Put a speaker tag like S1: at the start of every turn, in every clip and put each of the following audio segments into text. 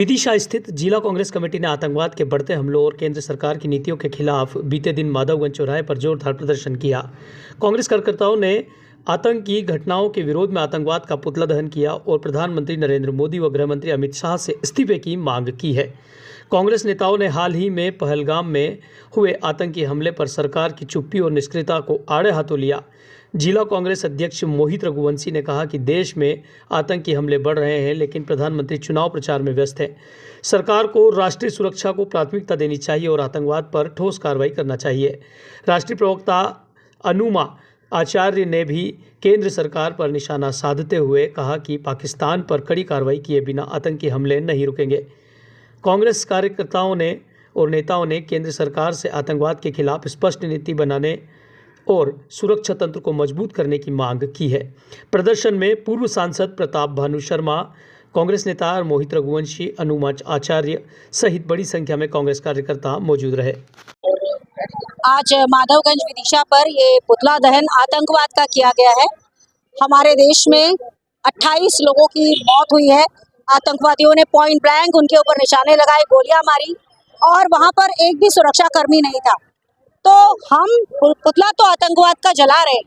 S1: विदिशा स्थित जिला कांग्रेस कमेटी ने आतंकवाद के बढ़ते हमलों और केंद्र सरकार की नीतियों के खिलाफ बीते दिन माधवगंज चौराहे पर जोरदार प्रदर्शन किया। कांग्रेस कार्यकर्ताओं ने आतंकी घटनाओं के विरोध में आतंकवाद का पुतला दहन किया और प्रधानमंत्री नरेंद्र मोदी व गृह मंत्री अमित शाह से इस्तीफे की मांग की है। कांग्रेस नेताओं ने हाल ही में पहलगाम में हुए आतंकी हमले पर सरकार की चुप्पी और निष्क्रियता को आड़े हाथों लिया। जिला कांग्रेस अध्यक्ष मोहित रघुवंशी ने कहा कि देश में आतंकी हमले बढ़ रहे हैं, लेकिन प्रधानमंत्री चुनाव प्रचार में व्यस्त हैं। सरकार को राष्ट्रीय सुरक्षा को प्राथमिकता देनी चाहिए और आतंकवाद पर ठोस कार्रवाई करना चाहिए। राष्ट्रीय प्रवक्ता अनुमा आचार्य ने भी केंद्र सरकार पर निशाना साधते हुए कहा कि पाकिस्तान पर कड़ी कार्रवाई किए बिना आतंकी हमले नहीं रुकेंगे। कांग्रेस कार्यकर्ताओं ने और नेताओं ने केंद्र सरकार से आतंकवाद के खिलाफ स्पष्ट नीति बनाने और सुरक्षा तंत्र को मजबूत करने की मांग की है। प्रदर्शन में पूर्व सांसद प्रताप भानु शर्मा, कांग्रेस नेता मोहित रघुवंशी, अनुमा आचार्य सहित बड़ी संख्या में कांग्रेस कार्यकर्ता मौजूद रहे।
S2: आज माधवगंज विदिशा पर ये पुतला दहन आतंकवाद का किया गया है। हमारे देश में 28 लोगों की मौत हुई है। आतंकवादियों ने पॉइंट ब्लैंक उनके ऊपर निशाने लगाए, गोलियां मारी और वहां पर एक भी सुरक्षा कर्मी नहीं था। तो हम पुतला तो आतंकवाद का जला रहे,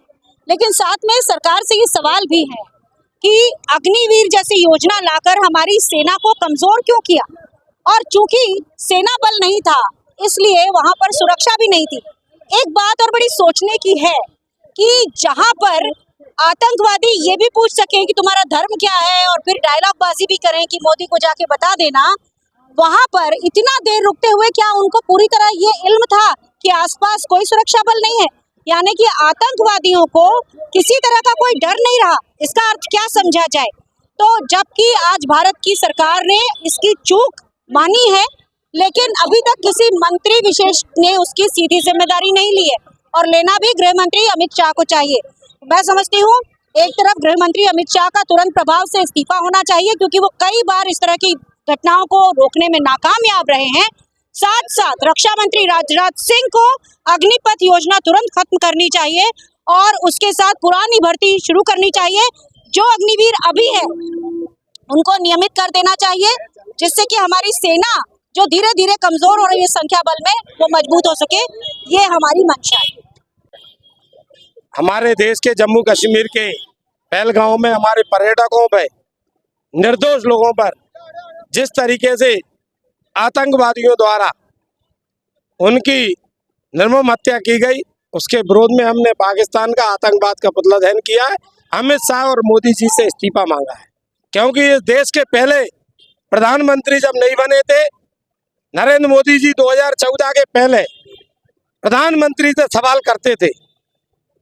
S2: लेकिन साथ में सरकार से ये सवाल भी है कि अग्निवीर जैसी योजना लाकर हमारी सेना को कमजोर क्यों किया। और चूंकि सेना बल नहीं था इसलिए वहां पर सुरक्षा भी नहीं थी। एक बात और बड़ी सोचने की है कि जहां पर आतंकवादी ये भी पूछ सके कि तुम्हारा धर्म क्या है और फिर डायलॉग बाजी भी करें कि मोदी को जाके बता देना, वहां पर इतना देर रुकते हुए क्या उनको पूरी तरह ये इल्म था कि आसपास कोई सुरक्षा बल नहीं है, यानी कि आतंकवादियों को किसी तरह का कोई डर नहीं रहा। इसका अर्थ क्या समझा जाए? तो जबकि आज भारत की सरकार ने इसकी चूक मानी है, लेकिन अभी तक किसी मंत्री विशेष ने उसकी सीधी जिम्मेदारी नहीं ली है और लेना भी गृह मंत्री अमित शाह को चाहिए। मैं समझती हूँ एक तरफ गृह मंत्री अमित शाह का तुरंत प्रभाव से इस्तीफा होना चाहिए, क्योंकि वो कई बार इस तरह की घटनाओं को रोकने में नाकामयाब रहे हैं। साथ साथ रक्षा मंत्री राजनाथ सिंह को अग्निपथ योजना तुरंत खत्म करनी चाहिए और उसके साथ पुरानी भर्ती शुरू करनी चाहिए। जो अग्निवीर अभी है उनको नियमित कर देना चाहिए, जिससे कि हमारी सेना जो धीरे धीरे कमजोर हो रही है संख्या बल में, वो मजबूत हो सके। ये हमारी मंशा है।
S3: हमारे देश के जम्मू कश्मीर के पहलगांव में हमारे पर्यटकों पर, निर्दोष लोगों पर जिस तरीके से आतंकवादियों द्वारा उनकी निर्मम हत्या की गई, उसके विरोध में हमने पाकिस्तान का आतंकवाद का पुतला दहन किया है। अमित शाह और मोदी जी से इस्तीफा मांगा है, क्योंकि इस देश के पहले प्रधानमंत्री जब नहीं बने थे, नरेंद्र मोदी जी 2014 के पहले प्रधानमंत्री से सवाल करते थे।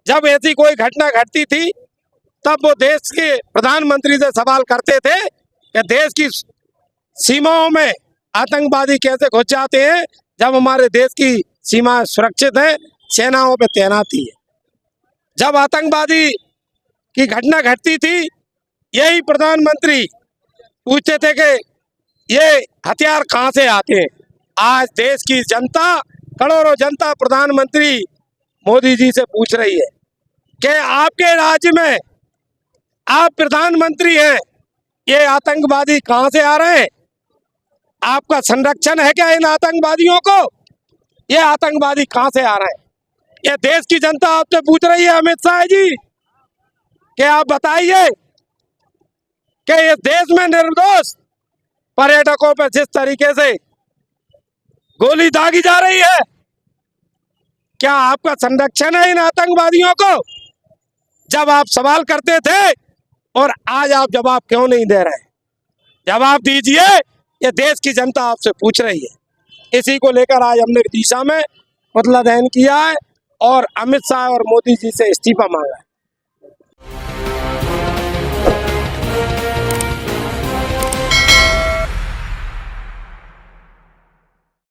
S3: जब ऐसी कोई घटना घटती थी तब वो देश के प्रधानमंत्री से सवाल करते थे कि देश की सीमाओं में आतंकवादी कैसे घुस जाते हैं, जब हमारे देश की सीमा सुरक्षित है, सेनाओं पे तैनाती है। जब आतंकवादी की घटना घटती थी, यही प्रधानमंत्री पूछते थे कि ये हथियार कहाँ से आते हैं। आज देश की जनता, करोड़ों जनता प्रधानमंत्री मोदी जी से पूछ रही है कि आपके राज्य में आप प्रधानमंत्री हैं, ये आतंकवादी कहाँ से आ रहे हैं? आपका संरक्षण है क्या इन आतंकवादियों को? ये आतंकवादी कहाँ से आ रहे हैं? ये देश की जनता आपसे पूछ रही है अमित शाह जी कि आप बताइए कि इस देश में निर्दोष पर्यटकों पर जिस तरीके से गोली दागी जा रही है, क्या आपका संरक्षण है इन आतंकवादियों को? जब आप सवाल करते थे और आज आप जवाब क्यों नहीं दे रहे? जवाब दीजिए, ये देश की जनता आपसे पूछ रही है। इसी को लेकर आज हमने विदिशा में पुतला दहन किया है और अमित शाह और मोदी जी से इस्तीफा मांगा है।